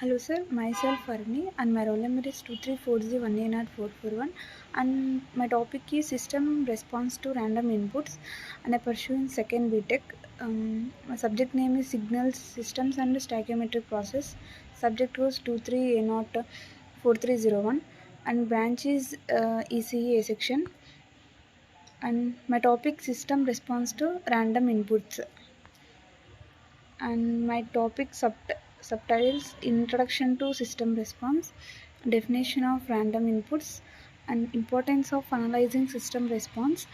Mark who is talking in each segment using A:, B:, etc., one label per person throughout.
A: Hello sir, myself Arni and my roll number is 234018441 and my topic is system response to random inputs and I pursue in second BTech. My subject name is signals systems and stoichiometric process. Subject was 23A04301 and branch is ECE section and my topic system response to random inputs and my topic subtitles introduction to system response, definition of random inputs and importance of analyzing system response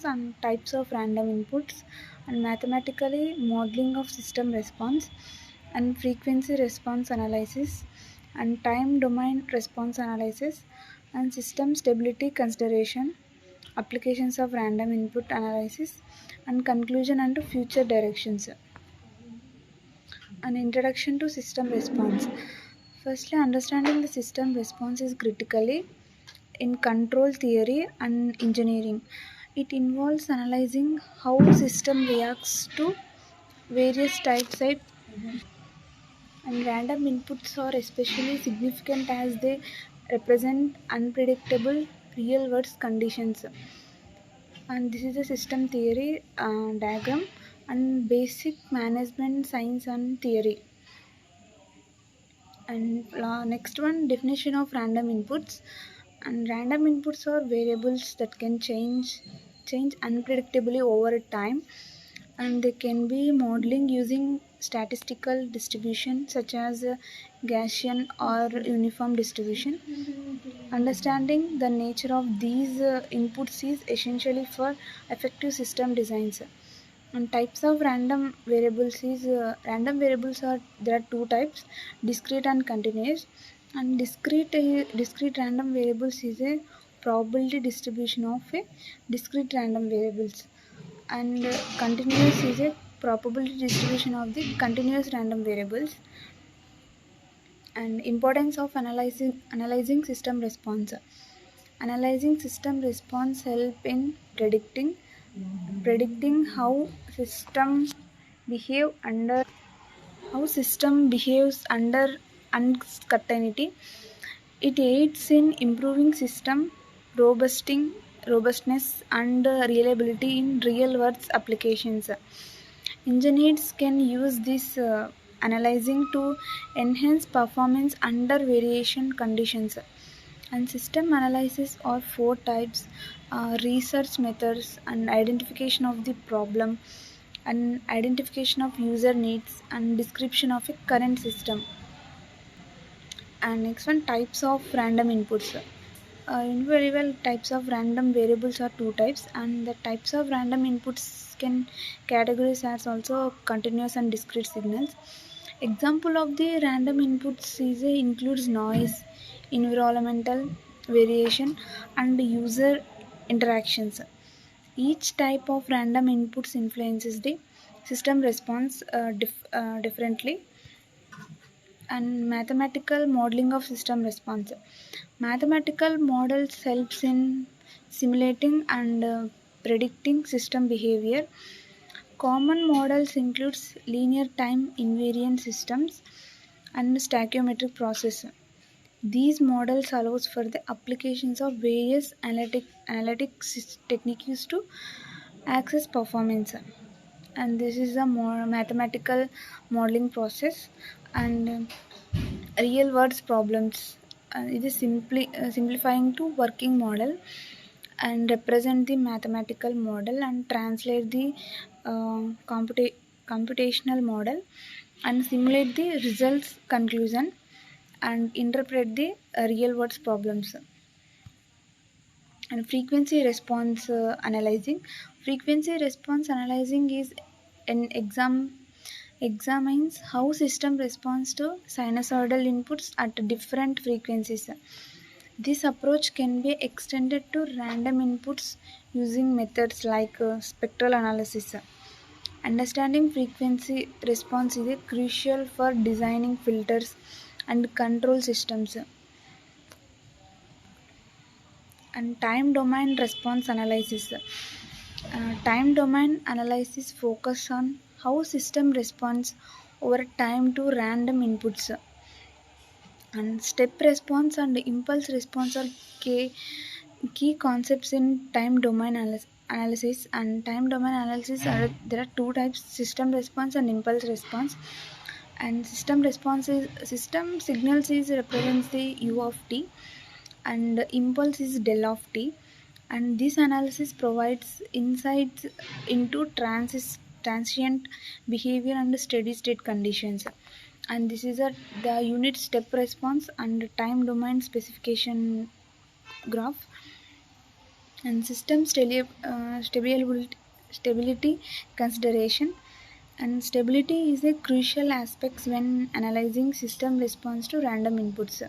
A: and types of random inputs and mathematically modeling of system response and frequency response analysis and time domain response analysis and system stability consideration, applications of random input analysis and conclusion and future directions. An introduction to system response. Firstly, understanding the system response is critically in control theory and engineering. It involves analyzing how system reacts to various types of and random inputs are especially significant as they represent unpredictable real world conditions. And this is a system theory diagram and basic management science and theory. And next one, definition of random inputs. And random inputs are variables that can change unpredictably over time, and they can be modeling using statistical distribution such as Gaussian or uniform distribution. Understanding the nature of these inputs is essentially for effective system designs. And types of random variables are there are two types, discrete and continuous. And discrete random variables is a probability distribution of a discrete random variables, and continuous is a probability distribution of the continuous random variables. And importance of analyzing system response. Analyzing system response help in predicting system behave under how system behaves under uncertainty. It aids in improving system robustness and reliability in real world applications. Engineers can use this analyzing to enhance performance under variation conditions. And system analysis are four types: research methods and identification of the problem and identification of user needs and description of a current system. And next one, types of random inputs. In very well, types of random variables are two types, and the types of random inputs can categorize as also continuous and discrete signals. Example of the random inputs is includes noise, environmental variation, and user interactions. Each type of random inputs influences the system response differently. And mathematical modeling of system response. Mathematical models helps in simulating and predicting system behavior. Common models includes linear time invariant systems and stoichiometric process. These models allows for the applications of various analytics techniques to access performance. And this is a more mathematical modeling process and real world problems. It is simplifying to working model and represent the mathematical model and translate the computational model and simulate the results conclusion and interpret the real world problems. And frequency response analyzing is an examines how system responds to sinusoidal inputs at different frequencies. This approach can be extended to random inputs using methods like spectral analysis. Understanding frequency response is crucial for designing filters and control systems. And time domain response analysis. Time domain analysis focus on how system responds over time to random inputs. And step response and impulse response are key concepts in time domain analysis. And time domain analysis are there are two types: system response and impulse response. And system response is system signals is represents the u of t, and impulse is del of t. And this analysis provides insights into transient behavior and steady state conditions. And this is the unit step response and time domain specification graph. And system stability consideration. And stability is a crucial aspect when analyzing system response to random inputs.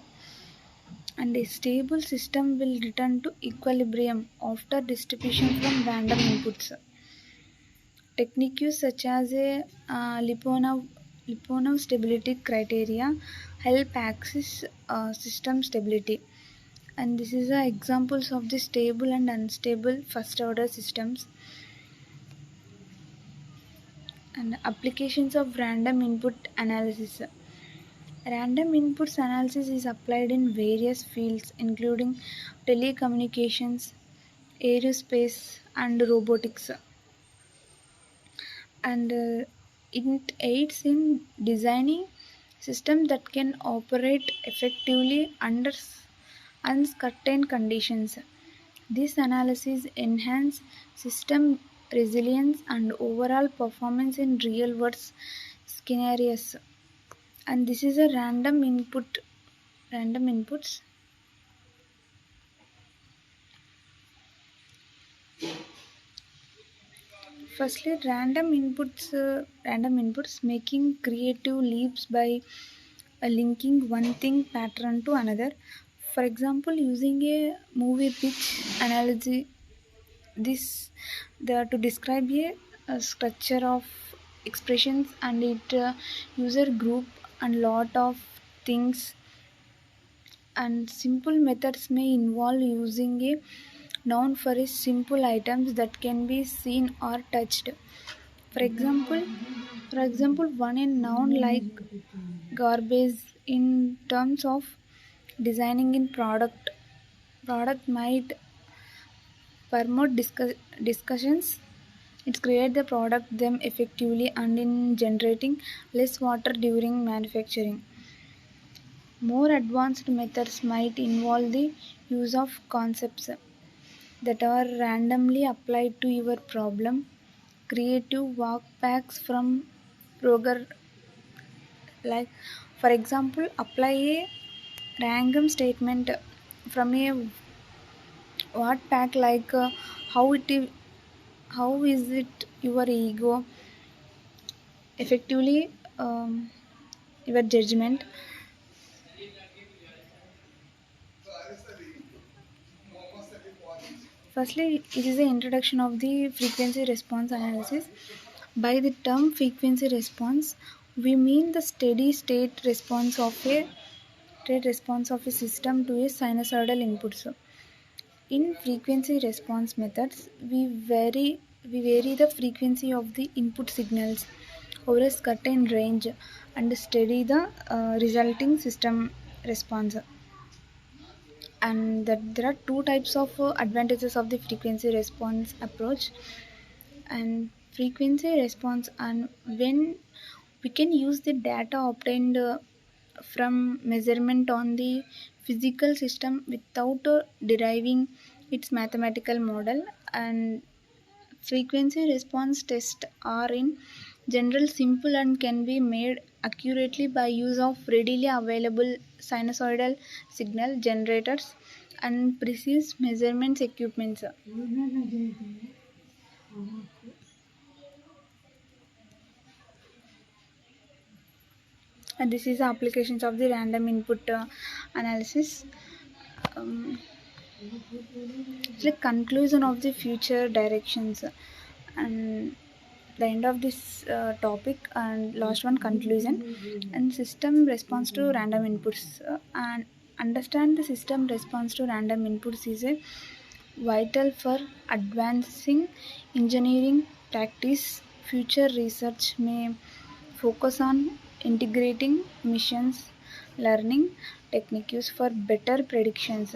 A: And a stable system will return to equilibrium after distribution from random inputs. Techniques such as a Lyapunov stability criteria help access system stability. And this is examples of the stable and unstable first order systems. And applications of random input analysis. Random inputs analysis is applied in various fields including telecommunications, aerospace, and robotics. And it aids in designing systems that can operate effectively under uncertain conditions. This analysis enhances system resilience and overall performance in real world scenarios. And this is a random inputs. Firstly, random inputs making creative leaps by linking one thing pattern to another. For example, using a movie pitch analogy, this to describe a structure of expressions and it user group and lot of things. And simple methods may involve using a noun for a simple items that can be seen or touched. For example, one a noun like garbage in terms of designing in product might promote discussions. It creates the product them effectively and in generating less water during manufacturing. More advanced methods might involve the use of concepts that are randomly applied to your problem. Creative work packs from Roger, like for example, apply a random statement from a what pack like how is it your ego effectively your judgment. Firstly, it is the introduction of the frequency response analysis. By the term frequency response, we mean the steady state response of a system to a sinusoidal input. So, in frequency response methods, we vary the frequency of the input signals over a certain range and steady the resulting system response. And that there are two types of advantages of the frequency response approach. And frequency response, and when we can use the data obtained from measurement on the physical system without deriving its mathematical model. And frequency response tests are in general simple and can be made accurately by use of readily available sinusoidal signal generators and precise measurements equipments. And this is the applications of the random input analysis. Um, it's like conclusion of the future directions. And the end of this topic and last one conclusion. And system response to random inputs, and understand the system response to random inputs is a vital for advancing engineering practice. Future research may focus on integrating machines learning techniques for better predictions.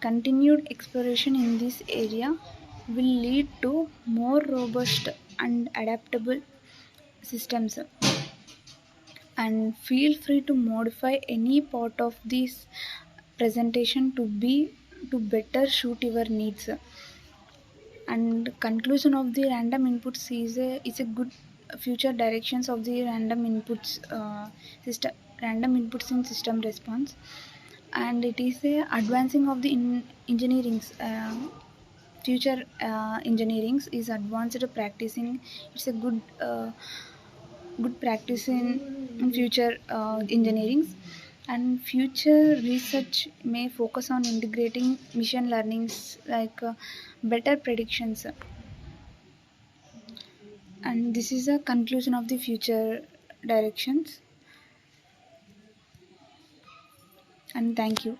A: Continued exploration in this area will lead to more robust and adaptable systems. And feel free to modify any part of this presentation to better suit your needs. And conclusion of the random inputs is a good future directions of the system random inputs in system response. And it is a advancing of the engineering future engineering is advanced practicing. It's a good practice in future engineering. And future research may focus on integrating machine learnings like better predictions. And this is a conclusion of the future directions. And thank you.